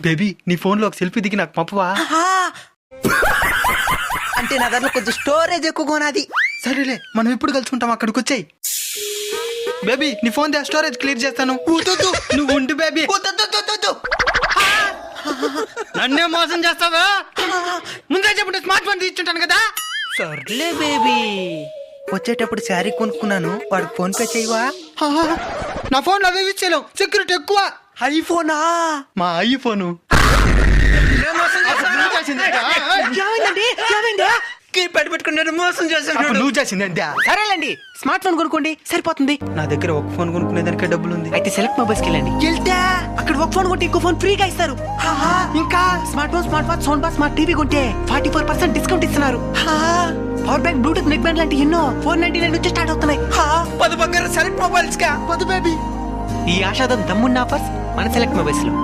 Baby నీ phone లో ఒక సెల్ఫీ దిగి నాకు పంపవా? అంటే నా దాంట్లో కొంచెం స్టోరేజ్ ఎక్కువ నాది. సరేలే, మనం ఎప్పుడు కలుసుకుంటాం, అక్కడికి వచ్చాయి. బేబీ నీ ఫోన్ దా, స్టోరేజ్ క్లియర్ చేస్తాను. నువ్వు ఉండు బేబీ. నన్నే మోసం చేస్తావా? ముందే చెప్పుంటే స్మార్ట్ ఫోన్ తీసుకుంటాను కదా. సర్లే బేబీ, వచ్చేటప్పుడు శారీ కొనుక్కున్నాను, వాడికి ఫోన్ పే చేయవా? నా ఫోన్ అవి ఇచ్చేలేం, సెక్యూరిటీ ఎక్కువ. ఐఫోనా? మా ఐఫోను. పెట్టుకున్నాడు, మోసం చేశాడు. నువ్వు చేసిందంటే సరేలేండి, స్మార్ట్ ఫోన్ కొనుక్కోండి, సరిపోతుంది. నా దగ్గర ఒక ఫోన్ కొనుక్కునేదానికే డబ్బులు ఉంది. అయితే సెలెక్ట్ మొబైల్స్కి వెళ్ళండి. వెళ్తే అక్కడ ఒక ఫోన్ కొంటే ఇంకో ఫోన్ ఫ్రీగా ఇస్తారు. ఇంకా smart phone, smart watch, sound bar, smart TV కొంటే 44% డిస్కౌంట్ ఇస్తున్నారు. Power bank, Bluetooth neck band లాంటి ఎన్నో 499 నుంచి స్టార్ట్ అవుతున్నాయి. 10 బంగారు సెలెక్ట్ మొబైల్స్ కా. 10 బేబీ. ఈ ఆషాదం దమ్మున్న ఆఫర్స్ మన సెలెక్ట్ మొబైల్స్ లో.